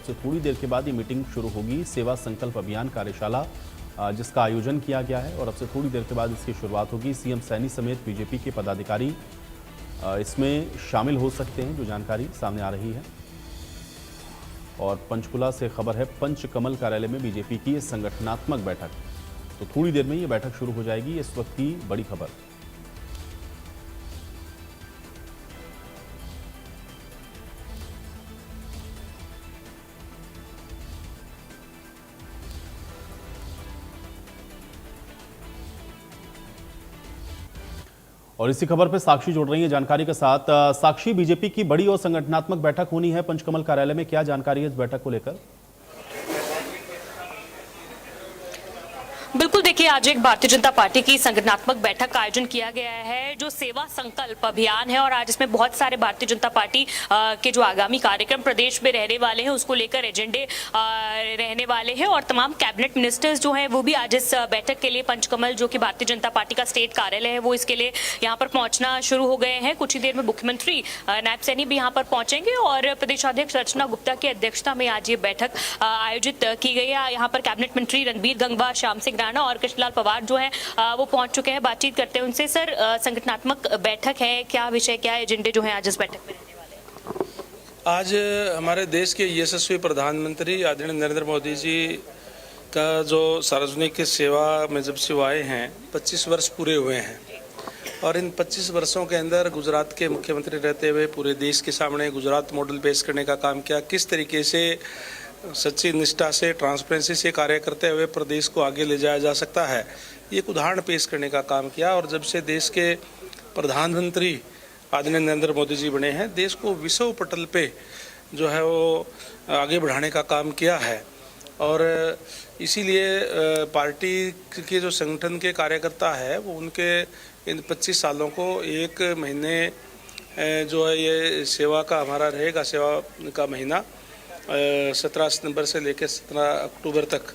से थोड़ी देर के बाद ये मीटिंग शुरू होगी। सेवा संकल्प अभियान कार्यशाला जिसका आयोजन किया गया है और अब से थोड़ी देर के बाद इसकी शुरुआत होगी। सीएम सैनी समेत बीजेपी के पदाधिकारी इसमें शामिल हो सकते हैं, जो जानकारी सामने आ रही है। और पंचकुला से खबर है, पंचकमल कार्यालय में बीजेपी की संगठनात्मक बैठक, तो थोड़ी देर में ये बैठक शुरू हो जाएगी। इस वक्त की बड़ी खबर। और इसी खबर पे साक्षी जुड़ रही है जानकारी के साथ। साक्षी, बीजेपी की बड़ी और संगठनात्मक बैठक होनी है पंचकमल कार्यालय में, क्या जानकारी है इस बैठक को लेकर? बिल्कुल, देखिए आज एक भारतीय जनता पार्टी की संगठनात्मक बैठक का आयोजन किया गया है जो सेवा संकल्प अभियान है, और आज इसमें बहुत सारे भारतीय जनता पार्टी के जो आगामी कार्यक्रम प्रदेश में रहने वाले हैं उसको लेकर एजेंडे रहने वाले हैं, और तमाम कैबिनेट मिनिस्टर्स जो हैं वो भी आज इस बैठक के लिए पंचकमल, जो कि भारतीय जनता पार्टी का स्टेट कार्यालय है, वो इसके लिए यहाँ पर पहुंचना शुरू हो गए हैं। कुछ ही देर में मुख्यमंत्री नायब सैनी भी यहाँ पर पहुंचेंगे और प्रदेशाध्यक्ष रचना गुप्ता की अध्यक्षता में आज ये बैठक आयोजित की गई है। यहाँ पर कैबिनेट मंत्री रणबीर गंगवा, श्याम सिंह राणा और कृष्णलाल पवार जो है वो पहुंच चुके हैं। बातचीत करते हैं उनसे। सर, संगठनात्मक बैठक है, क्या विषय, क्या एजेंडे जो है आज इस बैठक में रहने वाले हैं? आज हमारे देश के यशस्वी प्रधानमंत्री आदरणीय नरेंद्र मोदी जी का जो सार्वजनिक सेवा में जब से आए हैं 25 वर्ष पूरे हुए हैं, और इन 25 वर्षों के अंदर गुजरात के मुख्यमंत्री रहते हुए पूरे देश के सामने गुजरात मॉडल पेश करने का काम किया। किस तरीके से सच्ची निष्ठा से, ट्रांसपेरेंसी से कार्य करते हुए प्रदेश को आगे ले जाया जा सकता है, ये एक उदाहरण पेश करने का काम किया। और जब से देश के प्रधानमंत्री आदरणीय नरेंद्र मोदी जी बने हैं, देश को विश्व पटल पे जो है वो आगे बढ़ाने का काम किया है। और इसीलिए पार्टी के जो संगठन के कार्यकर्ता है वो उनके इन 25 सालों को एक महीने जो है ये सेवा का हमारा रहेगा, सेवा का महीना 17 सितंबर से लेकर 17 अक्टूबर तक,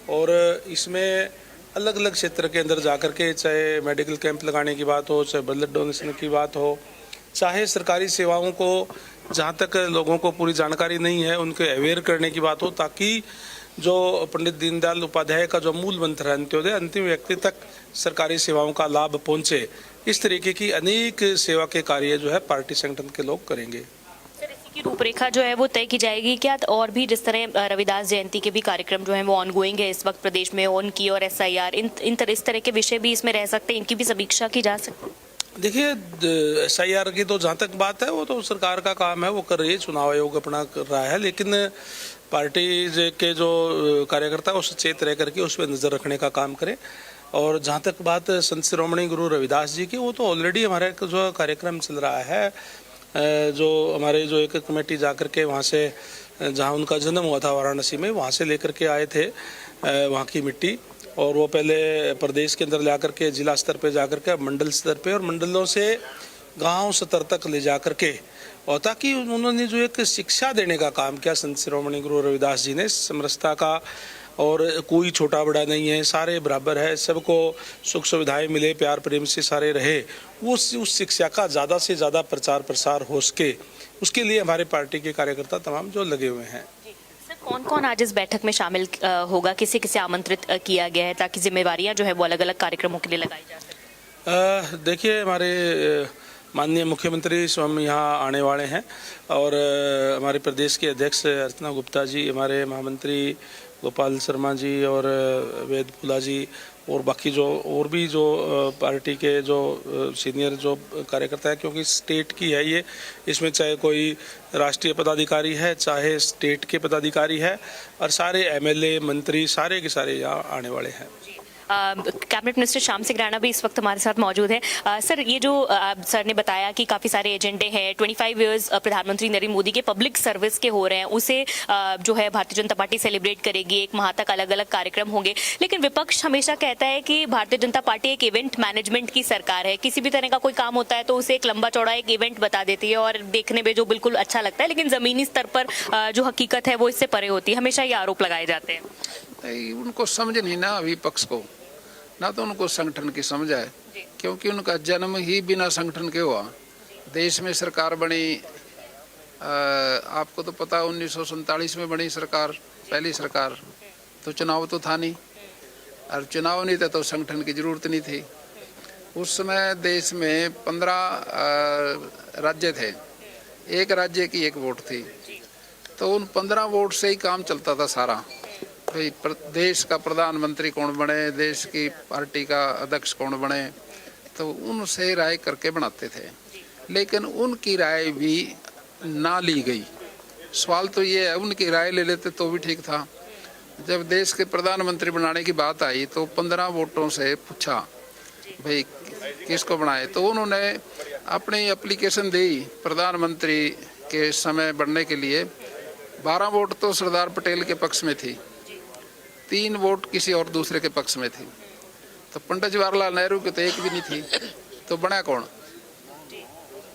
और इसमें अलग अलग क्षेत्र के अंदर जाकर के, चाहे मेडिकल कैंप लगाने की बात हो, चाहे ब्लड डोनेशन की बात हो, चाहे सरकारी सेवाओं को जहाँ तक लोगों को पूरी जानकारी नहीं है उनको अवेयर करने की बात हो, ताकि जो पंडित दीनदयाल उपाध्याय का जो मूल मंत्र है अंत्योदय, अंतिम व्यक्ति तक सरकारी सेवाओं का लाभ पहुँचे, इस तरीके की अनेक सेवा के कार्य जो है पार्टी संगठन के लोग करेंगे। की रूपरेखा जो है वो तय की जाएगी क्या? और भी जिस तरह रविदास जयंती के भी कार्यक्रम जो है वो ऑनगोइंग है इस वक्त प्रदेश में, उनकी और SIR, इस तरह के विषय भी इसमें रह सकते हैं, इनकी भी समीक्षा की जा सकती है? देखिए, SIR की तो जहाँ तक बात है वो तो सरकार का काम है, वो कर रही है, चुनाव आयोग अपना कर रहा है, लेकिन पार्टी के जो कार्यकर्ता वो सचेत रह करके उस पर नज़र रखने का काम करें। और जहाँ तक बात संत शिरोमणि गुरु रविदास जी की, वो तो ऑलरेडी हमारे जो कार्यक्रम चल रहा है, जो हमारे जो एक कमेटी जाकर के वहाँ से, जहाँ उनका जन्म हुआ था वाराणसी में, वहाँ से लेकर के आए थे वहाँ की मिट्टी, और वो पहले प्रदेश के अंदर ला करके जिला स्तर पे जाकर के, मंडल स्तर पे, और मंडलों से गांव स्तर तक ले जाकर के, और ताकि उन्होंने जो एक शिक्षा देने का काम किया संत शिरोमणि गुरु रविदास जी ने, समरसता का, और कोई छोटा बड़ा नहीं है, सारे बराबर है, सबको सुख सुविधाएं मिले, प्यार प्रेम से सारे रहे, वो उस शिक्षा का ज़्यादा से ज़्यादा प्रचार प्रसार हो सके, उसके लिए हमारे पार्टी के कार्यकर्ता तमाम जो लगे हुए हैं। सर, कौन कौन आज इस बैठक में शामिल होगा, किसे किसे आमंत्रित किया गया है, ताकि जिम्मेवारियां जो है वो अलग अलग कार्यक्रमों के लिए लगाई जा सके? देखिए, हमारे माननीय मुख्यमंत्री स्वयं यहाँ आने वाले हैं, और हमारे प्रदेश के अध्यक्ष रचना गुप्ता जी, हमारे महामंत्री गोपाल शर्मा जी और वेद फुला जी, और बाकी जो और भी जो पार्टी के जो सीनियर जो कार्यकर्ता है, क्योंकि स्टेट की है ये, इसमें चाहे कोई राष्ट्रीय पदाधिकारी है, चाहे स्टेट के पदाधिकारी है, और सारे MLA मंत्री सारे के सारे यहाँ आने वाले हैं। कैबिनेट मिनिस्टर श्याम सिंह राणा भी इस वक्त हमारे साथ मौजूद है। सर, ये जो सर ने बताया कि काफ़ी सारे एजेंडे हैं, 25 इयर्स प्रधानमंत्री नरेंद्र मोदी के पब्लिक सर्विस के हो रहे हैं, उसे जो है भारतीय जनता पार्टी सेलिब्रेट करेगी, 1 माह तक अलग अलग कार्यक्रम होंगे, लेकिन विपक्ष हमेशा कहता है कि भारतीय जनता पार्टी एक इवेंट मैनेजमेंट की सरकार है, किसी भी तरह का कोई काम होता है तो उसे एक लंबा चौड़ा एक इवेंट बता देती है, और देखने में जो बिल्कुल अच्छा लगता है, लेकिन ज़मीनी स्तर पर जो हकीकत है वो इससे परे होती है। हमेशा ये आरोप लगाए जाते हैं। उनको समझ नहीं ना विपक्ष को, ना तो उनको संगठन की समझ है, क्योंकि उनका जन्म ही बिना संगठन के हुआ। देश में सरकार बनी आपको तो पता है 1947 में बनी सरकार, पहली सरकार, तो चुनाव तो था नहीं, और चुनाव नहीं था तो संगठन की जरूरत नहीं थी। उस समय देश में 15 राज्य थे, एक राज्य की एक वोट थी, तो उन 15 वोट से ही काम चलता था सारा। भाई देश का प्रधानमंत्री कौन बने, देश की पार्टी का अध्यक्ष कौन बने, तो उनसे राय करके बनाते थे। लेकिन उनकी राय भी ना ली गई। सवाल तो ये है, उनकी राय ले लेते तो भी ठीक था। जब देश के प्रधानमंत्री बनाने की बात आई तो 15 वोटों से पूछा भाई किसको बनाए, तो उन्होंने अपनी एप्लीकेशन दी प्रधानमंत्री के समय बनने के लिए। 12 वोट तो सरदार पटेल के पक्ष में थी, 3 वोट किसी और दूसरे के पक्ष में थी। तो पंडित जवाहरलाल नेहरू की तो एक भी नहीं थी, तो बना कौन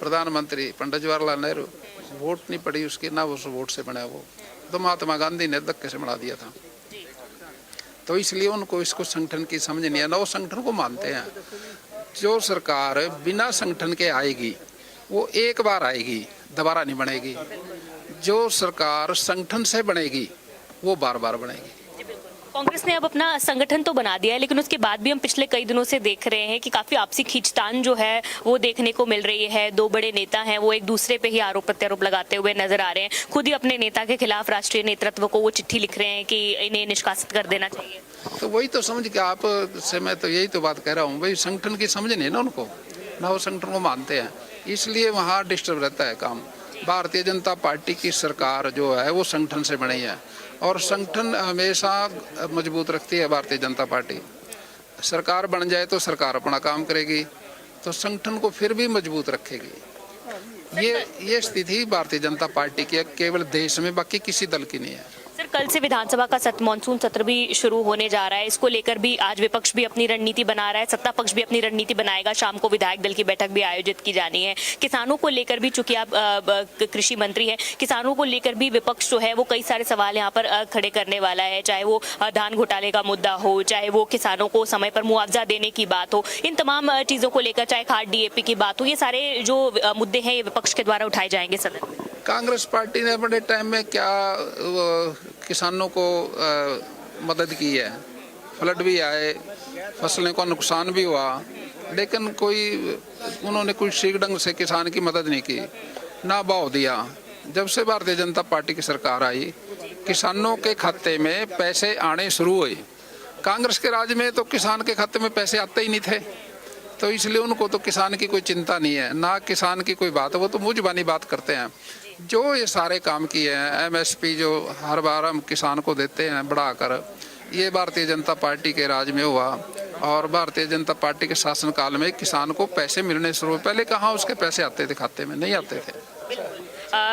प्रधानमंत्री? पंडित जवाहरलाल नेहरू। वोट नहीं पड़ी उसकी, ना उस वोट से बना वो, तो महात्मा गांधी ने धक्के से बना दिया था। तो इसलिए उनको इसको संगठन की समझ नहीं है, ना वो संगठन को मानते हैं। जो सरकार बिना संगठन के आएगी वो एक बार आएगी, दोबारा नहीं बनेगी। जो सरकार संगठन से बनेगी वो बार बार बनेगी। कांग्रेस ने अब अपना संगठन तो बना दिया है, लेकिन उसके बाद भी हम पिछले कई दिनों से देख रहे हैं कि काफी आपसी खींचतान जो है वो देखने को मिल रही है। 2 बड़े नेता हैं, वो एक दूसरे पे ही आरोप प्रत्यारोप लगाते हुए नजर आ रहे हैं। खुद ही अपने नेता के खिलाफ राष्ट्रीय नेतृत्व को वो चिट्ठी लिख रहे हैं कि इन्हें निष्कासित कर देना चाहिए। तो वही तो समझ के आप से मैं तो यही तो बात कह रहा हूँ भाई, संगठन की समझ नहीं ना उनको, ना वो संगठन को मानते हैं, इसलिए वहाँ डिस्टर्ब रहता है काम। भारतीय जनता पार्टी की सरकार जो है वो संगठन से बनी है, और संगठन हमेशा मजबूत रखती है भारतीय जनता पार्टी। सरकार बन जाए तो सरकार अपना काम करेगी, तो संगठन को फिर भी मजबूत रखेगी। ये स्थिति भारतीय जनता पार्टी की है, केवल देश में, बाकी किसी दल की नहीं है। सर, कल से विधानसभा का मानसून सत्र भी शुरू होने जा रहा है। इसको लेकर भी आज विपक्ष भी अपनी रणनीति बना रहा है, सत्ता पक्ष भी अपनी रणनीति बनाएगा। शाम को विधायक दल की बैठक भी आयोजित की जानी है। किसानों को लेकर भी, चूंकि आप कृषि मंत्री हैं, किसानों को लेकर भी विपक्ष जो है वो कई सारे सवाल यहाँ पर खड़े करने वाला है। चाहे वो धान घोटाले का मुद्दा हो, चाहे वो किसानों को समय पर मुआवजा देने की बात हो, इन तमाम चीजों को लेकर, चाहे खाद DAP की बात हो, ये सारे जो मुद्दे हैं ये विपक्ष के द्वारा उठाए जाएंगे सदन में। कांग्रेस पार्टी ने अपने टाइम में क्या किसानों को मदद की है? फ्लड भी आए, फसलों का नुकसान भी हुआ, लेकिन उन्होंने कोई ठीक ढंग से किसान की मदद नहीं की, ना भाव दिया। जब से भारतीय जनता पार्टी की सरकार आई, किसानों के खाते में पैसे आने शुरू हुए। कांग्रेस के राज में तो किसान के खाते में पैसे आते ही नहीं थे, तो इसलिए उनको तो किसान की कोई चिंता नहीं है, ना किसान की कोई बात है, वो तो मुंह जुबानी बात करते हैं। जो ये सारे काम किए हैं, MSP जो हर बार हम किसान को देते हैं बढ़ाकर, ये भारतीय जनता पार्टी के राज में हुआ, और भारतीय जनता पार्टी के शासनकाल में किसान को पैसे मिलने शुरू हुए। पहले कहाँ उसके पैसे आते थे खाते में? नहीं आते थे।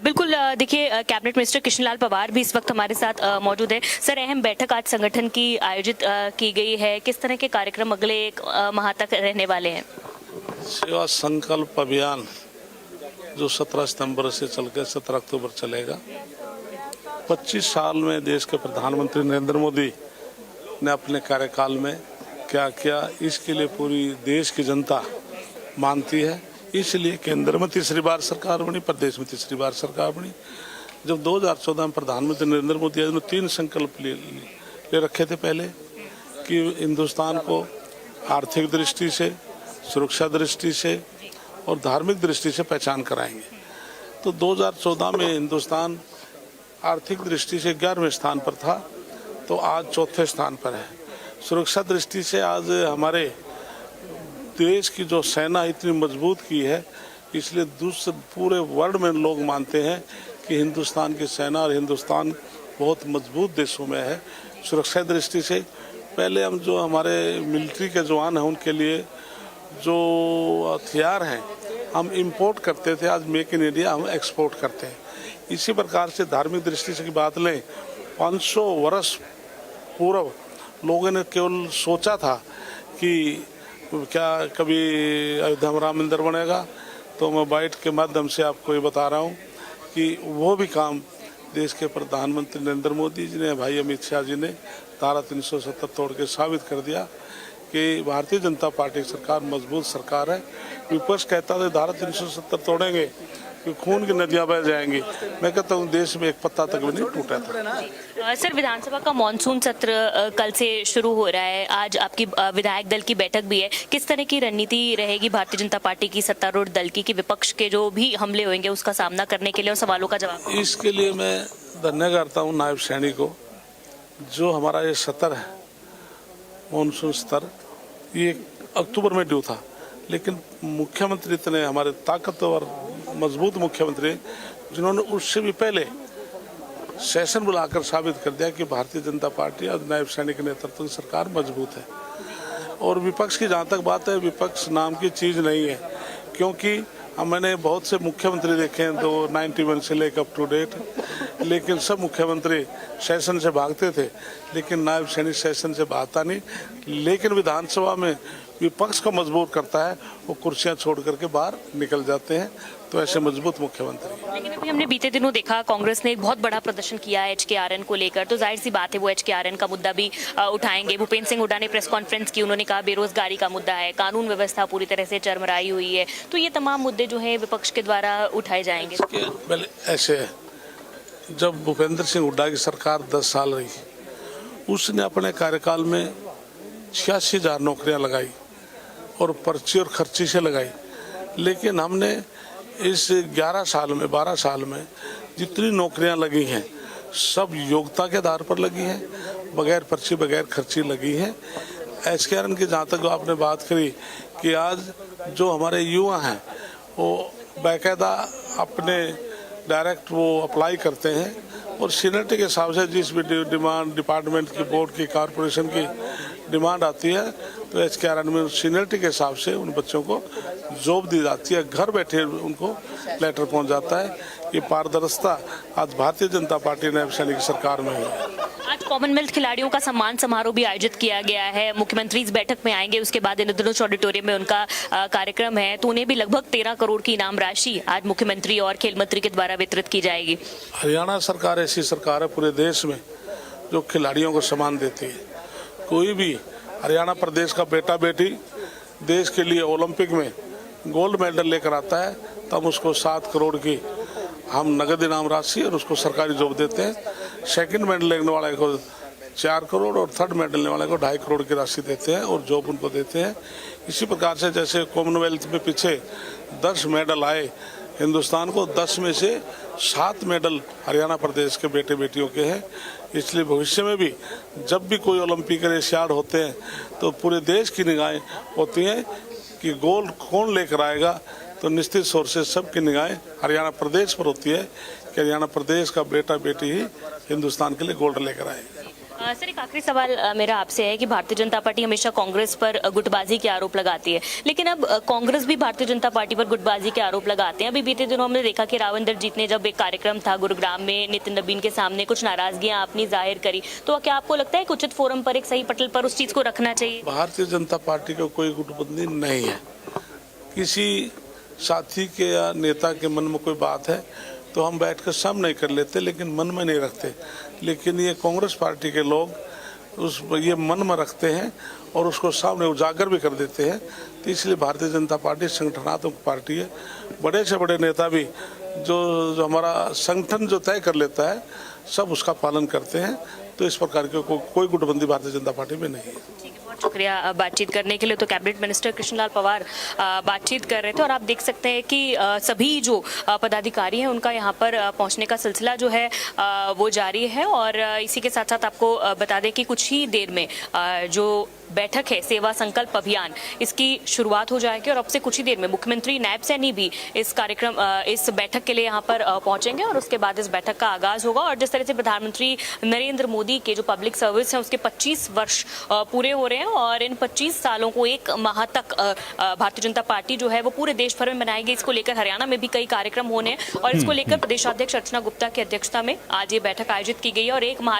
बिल्कुल, देखिए, कैबिनेट मिनिस्टर कृष्णलाल पंवार भी इस वक्त हमारे साथ मौजूद है। सर, अहम बैठक आज संगठन की आयोजित की गई है। किस तरह के कार्यक्रम अगले 1 माह तक रहने वाले हैं? सेवा संकल्प अभियान जो 17 सितंबर से चलकर 17 अक्टूबर चलेगा। 25 साल में देश के प्रधानमंत्री नरेंद्र मोदी ने अपने कार्यकाल में क्या किया, इसके लिए पूरी देश की जनता मानती है। इसलिए केंद्र में तीसरी बार सरकार बनी, प्रदेश में तीसरी बार सरकार बनी। जब 2014 में प्रधानमंत्री नरेंद्र मोदी ने 3 संकल्प ले रखे थे पहले, कि हिंदुस्तान को आर्थिक दृष्टि से, सुरक्षा दृष्टि से और धार्मिक दृष्टि से पहचान कराएंगे। तो 2014 में हिंदुस्तान आर्थिक दृष्टि से 11वें स्थान पर था, तो आज 4थे स्थान पर है। सुरक्षा दृष्टि से आज हमारे देश की जो सेना इतनी मजबूत की है, इसलिए दूसरे पूरे वर्ल्ड में लोग मानते हैं कि हिंदुस्तान की सेना और हिंदुस्तान बहुत मजबूत देशों में है। सुरक्षा दृष्टि से पहले हम जो हमारे मिलिट्री के जवान हैं उनके लिए जो हथियार हैं हम इंपोर्ट करते थे, आज मेक इन इंडिया हम एक्सपोर्ट करते हैं। इसी प्रकार से धार्मिक दृष्टि से की बात लें, 500 वर्ष पूर्व लोगों ने केवल सोचा था कि क्या कभी अयोध्या में राम मंदिर बनेगा, तो मैं बाइट के माध्यम से आपको ये बता रहा हूँ कि वो भी काम देश के प्रधानमंत्री नरेंद्र मोदी जी ने, भाई अमित शाह जी ने धारा 370 तोड़ के साबित कर दिया कि भारतीय जनता पार्टी की सरकार मजबूत सरकार है। विपक्ष कहता था धारा 370 तोड़ेंगे कि खून की नदियां बह जाएंगी। मैं कहता हूँ देश में एक पत्ता तक भी नहीं टूटा था। सर, विधानसभा का मॉनसून सत्र कल से शुरू हो रहा है। आज आपकी विधायक दल की बैठक भी है। किस तरह की रणनीति रहेगी भारतीय जनता पार्टी की सत्तारूढ़ दल की कि विपक्ष के जो भी हमले होंगे उसका सामना करने के लिए और सवालों का जवाब? इसके लिए मैं धन्यवाद करता हूँ नायब सैनी को। जो हमारा ये सत्र है मानसून सत्र, ये अक्टूबर में ड्यू था, लेकिन मुख्यमंत्री इतने हमारे ताकतवर मजबूत मुख्यमंत्री जिन्होंने उससे भी पहले सेशन बुलाकर साबित कर दिया कि भारतीय जनता पार्टी और नायब सैनी के नेतृत्व की सरकार मजबूत है। और विपक्ष की जहाँ तक बात है, विपक्ष नाम की चीज़ नहीं है, क्योंकि मैंने बहुत से मुख्यमंत्री देखे हैं तो 91 से लेकर अप टू डेट, लेकिन सब मुख्यमंत्री सेशन से भागते थे, लेकिन नायब सैनी सेशन से भागता नहीं, लेकिन विधानसभा में विपक्ष को मजबूत करता है, वो कुर्सियां छोड़ करके बाहर निकल जाते हैं। तो ऐसे मजबूत मुख्यमंत्री। लेकिन अभी हमने बीते दिनों देखा कांग्रेस ने एक बहुत बड़ा प्रदर्शन किया है HKRN को लेकर, तो जाहिर सी बात है वो HKRN का मुद्दा भी उठाएंगे। भूपेंद्र सिंह हुड्डा ने प्रेस कॉन्फ्रेंस की, उन्होंने कहा बेरोजगारी का मुद्दा है, कानून व्यवस्था पूरी तरह से चरमराई हुई है, तो ये तमाम मुद्दे जो है विपक्ष के द्वारा उठाए जाएंगे। पहले ऐसे है, जब भूपेंद्र सिंह हुड्डा की सरकार 10 साल रही, उसने अपने कार्यकाल में 86,000 नौकरियां लगाई और पर्ची और खर्ची से लगाई, लेकिन हमने इस 11 साल में 12 साल में जितनी नौकरियां लगी हैं सब योग्यता के आधार पर लगी हैं, बगैर पर्ची बगैर खर्ची लगी हैं। HKRN की जहाँ तक आपने बात करी कि आज जो हमारे युवा हैं वो बाकायदा अपने डायरेक्ट वो अप्लाई करते हैं और सीनियरिटी के हिसाब से जिस भी डिमांड डिपार्टमेंट की, बोर्ड की, कॉरपोरेशन की डिमांड आती है तो HKRN में सीनियरिटी के हिसाब से उन बच्चों को जॉब दी जाती है, घर बैठे उनको लेटर पहुंच जाता है। ये पारदर्शिता आज भारतीय जनता पार्टी नायब सैनी की सरकार में है। आज कॉमनवेल्थ खिलाड़ियों का सम्मान समारोह भी आयोजित किया गया है। मुख्यमंत्री इस बैठक में आएंगे, उसके बाद इंद्रधनुष ऑडिटोरियम में उनका कार्यक्रम है, तो उन्हें भी लगभग 13 करोड़ की इनाम राशि आज मुख्यमंत्री और खेल मंत्री के द्वारा वितरित की जाएगी। हरियाणा सरकार ऐसी सरकार है पूरे देश में जो खिलाड़ियों को सम्मान देती है। कोई भी हरियाणा प्रदेश का बेटा बेटी देश के लिए ओलंपिक में गोल्ड मेडल लेकर आता है, तब उसको 7 करोड़ की हम नगद इनाम राशि और उसको सरकारी जॉब देते हैं। सेकंड मेडल लेने वाले को 4 करोड़ और थर्ड मेडल लेने वाले को 2.5 करोड़ की राशि देते हैं और जॉब उनको देते हैं। इसी प्रकार से जैसे कॉमनवेल्थ में पीछे 10 मेडल आए हिंदुस्तान को, 10 में से 7 मेडल हरियाणा प्रदेश के बेटे बेटियों के हैं। इसलिए भविष्य में भी जब भी कोई ओलंपिक एशियाड होते हैं तो पूरे देश की निगाहें होती हैं कि गोल्ड कौन लेकर आएगा, तो निश्चित तौर से सबकी निगाहें हरियाणा प्रदेश पर होती है कि हरियाणा प्रदेश का बेटा बेटी ही हिंदुस्तान के लिए गोल्ड लेकर आए। सर, एक आखिरी सवाल मेरा आपसे है कि भारतीय जनता पार्टी हमेशा कांग्रेस पर गुटबाजी के आरोप लगाती है, लेकिन अब कांग्रेस भी भारतीय जनता पार्टी पर गुटबाजी के आरोप लगाते हैं। अभी बीते दिनों हमने देखा कि रावंदर जीत ने जब एक कार्यक्रम था गुरुग्राम में, नितिन नबीन के सामने कुछ नाराजगियां आपने जाहिर करी, तो क्या आपको लगता है कि उचित फोरम पर, एक सही पटल पर उस चीज को रखना चाहिए? भारतीय जनता पार्टी का कोई गुटबंदी नहीं है। किसी साथी के या नेता के मन में कोई बात है तो हम बैठकर सामने कर लेते, लेकिन मन में नहीं रखते। लेकिन ये कांग्रेस पार्टी के लोग ये मन में रखते हैं और उसको सामने उजागर भी कर देते हैं। तो इसलिए भारतीय जनता पार्टी संगठनात्मक पार्टी है। बड़े से बड़े नेता भी जो हमारा संगठन जो तय कर लेता है सब उसका पालन करते हैं। तो इस प्रकार की कोई गुटबंदी भारतीय जनता पार्टी में नहीं है। बहुत शुक्रिया बातचीत करने के लिए। तो कैबिनेट मिनिस्टर कृष्णलाल पंवार बातचीत कर रहे थे और आप देख सकते हैं कि सभी जो पदाधिकारी हैं उनका यहाँ पर पहुँचने का सिलसिला जो है वो जारी है। और इसी के साथ साथ आपको बता दें कि कुछ ही देर में जो बैठक है सेवा संकल्प अभियान, इसकी शुरुआत हो जाएगी और अब से कुछ ही देर में मुख्यमंत्री नायब सैनी भी इस कार्यक्रम इस बैठक के लिए यहाँ पर पहुंचेंगे और उसके बाद इस बैठक का आगाज होगा। और जिस तरह से प्रधानमंत्री नरेंद्र मोदी के जो पब्लिक सर्विस है उसके 25 वर्ष पूरे हो रहे हैं और इन 25 सालों को एक माह तक भारतीय जनता पार्टी जो है वो पूरे देश भर में मनाएगी। इसको लेकर हरियाणा में भी कई कार्यक्रम होने हैं और इसको लेकर प्रदेशाध्यक्ष अर्चना गुप्ता की अध्यक्षता में आज ये बैठक आयोजित की गई और एक माह